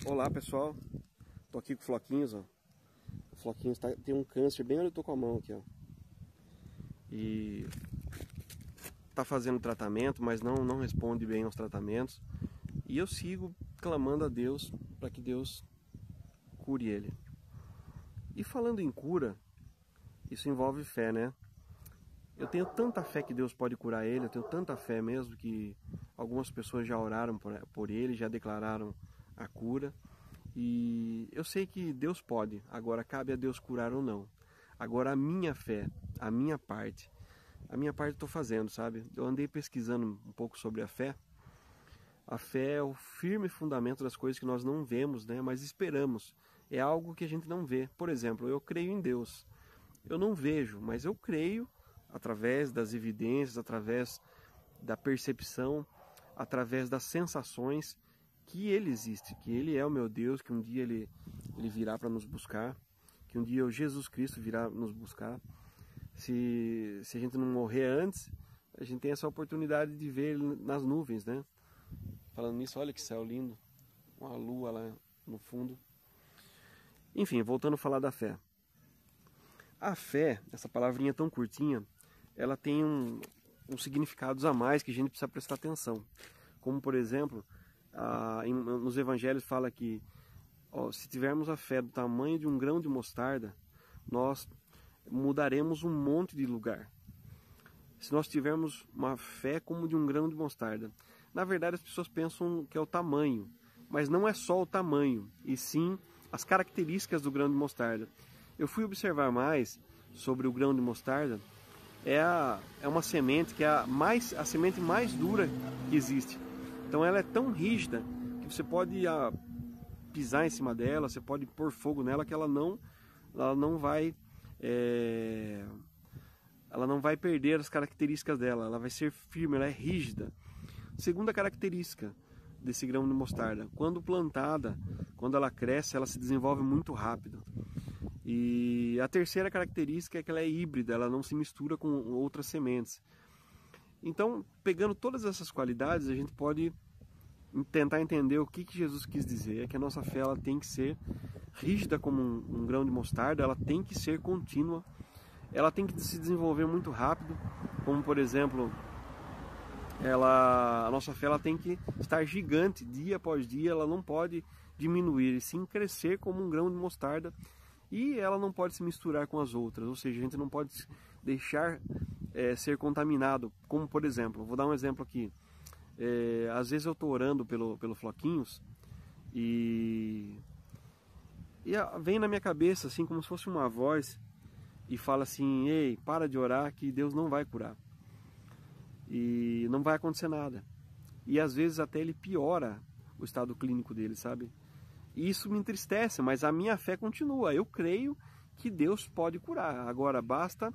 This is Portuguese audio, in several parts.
Olá pessoal, tô aqui com o Floquinhos, ó. O Floquinhos tem um câncer bem onde eu tô com a mão aqui, ó. E tá fazendo tratamento, mas não responde bem aos tratamentos. E eu sigo clamando a Deus para que Deus cure ele. E falando em cura, isso envolve fé, né? Eu tenho tanta fé que Deus pode curar ele, eu tenho tanta fé mesmo que algumas pessoas já oraram por ele, já declararam a cura. E eu sei que Deus pode, agora cabe a Deus curar ou não. Agora a minha fé, a minha parte eu estou fazendo, sabe? Eu andei pesquisando um pouco sobre a fé. A fé é o firme fundamento das coisas que nós não vemos, né? Mas esperamos. É algo que a gente não vê. Por exemplo, eu creio em Deus. Eu não vejo, mas eu creio através das evidências, através da percepção, através das sensações, que Ele existe, que Ele é o meu Deus, que um dia Ele virá para nos buscar, que um dia o Jesus Cristo virá nos buscar. Se a gente não morrer antes, a gente tem essa oportunidade de ver Ele nas nuvens, né? Falando nisso, olha que céu lindo, uma lua lá no fundo. Enfim, voltando a falar da fé. A fé, essa palavrinha tão curtinha, ela tem uns significados a mais que a gente precisa prestar atenção. Como, por exemplo, nos evangelhos fala que se tivermos a fé do tamanho de um grão de mostarda, nós mudaremos um monte de lugar. Se nós tivermos uma fé como de um grão de mostarda. Na verdade, as pessoas pensam que é o tamanho, mas não é só o tamanho, e sim as características do grão de mostarda. Eu fui observar mais sobre o grão de mostarda. É uma semente que é a semente mais dura que existe. Então ela é tão rígida que você pode pisar em cima dela, você pode pôr fogo nela, que ela não vai perder as características dela, ela vai ser firme, ela é rígida. Segunda característica desse grão de mostarda, quando plantada, quando ela cresce, ela se desenvolve muito rápido. E a terceira característica é que ela é híbrida, ela não se mistura com outras sementes. Então, pegando todas essas qualidades, a gente pode tentar entender o que Jesus quis dizer. É que a nossa fé ela tem que ser rígida como um grão de mostarda, ela tem que ser contínua, ela tem que se desenvolver muito rápido, como por exemplo, a nossa fé ela tem que estar gigante dia após dia, ela não pode diminuir, e sim crescer como um grão de mostarda, e ela não pode se misturar com as outras, ou seja, a gente não pode deixar ser contaminado, como por exemplo, vou dar um exemplo aqui, às vezes eu estou orando pelo Floquinhos, e vem na minha cabeça assim como se fosse uma voz, e fala assim, ei, para de orar que Deus não vai curar, e não vai acontecer nada, e às vezes até ele piora o estado clínico dele, sabe? E isso me entristece, mas a minha fé continua. Eu creio que Deus pode curar. Agora, basta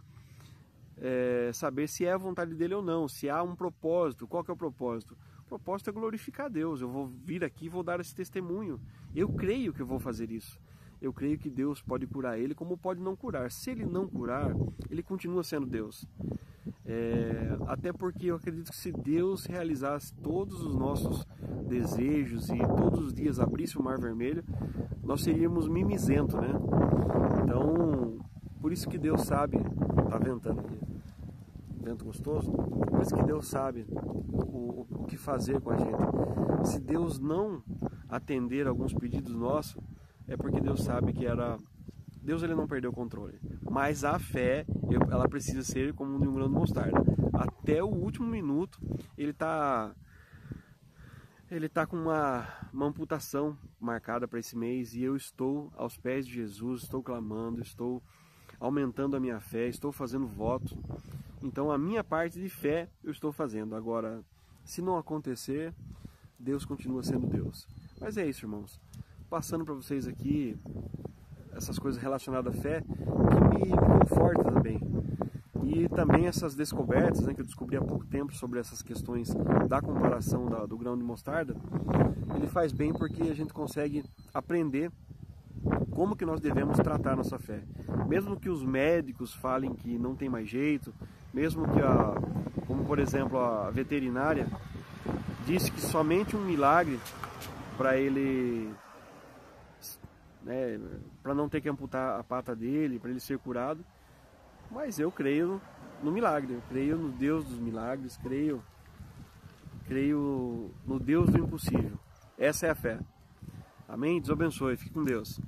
saber se é a vontade dele ou não, se há um propósito. Qual que é o propósito? O propósito é glorificar Deus. Eu vou vir aqui e vou dar esse testemunho. Eu creio que eu vou fazer isso. Eu creio que Deus pode curar ele, como pode não curar. Se ele não curar, ele continua sendo Deus. Até porque eu acredito que se Deus realizasse todos os nossos desejos e todos os dias abrisse o mar vermelho, nós seríamos mimizentos, né? Então, por isso que Deus sabe, tá ventando aqui, vento gostoso, por isso que Deus sabe o que fazer com a gente. Se Deus não atender alguns pedidos nossos, é porque Deus sabe que Deus ele não perdeu o controle, mas a fé ela precisa ser como de um grão de mostarda. Até o último minuto ele tá com uma amputação marcada para esse mês e eu estou aos pés de Jesus, estou clamando, estou aumentando a minha fé, estou fazendo voto. Então a minha parte de fé eu estou fazendo. Agora, se não acontecer, Deus continua sendo Deus. Mas é isso, irmãos. Passando para vocês aqui essas coisas relacionadas à fé que me confortam também. E também essas descobertas, né, que eu descobri há pouco tempo sobre essas questões da comparação do grão de mostarda, ele faz bem porque a gente consegue aprender como que nós devemos tratar a nossa fé. Mesmo que os médicos falem que não tem mais jeito, mesmo que como por exemplo a veterinária disse que somente um milagre para ele né, para não ter que amputar a pata dele, para ele ser curado. Mas eu creio no milagre, eu creio no Deus dos milagres, creio no Deus do impossível. Essa é a fé. Amém? Deus abençoe. Fique com Deus.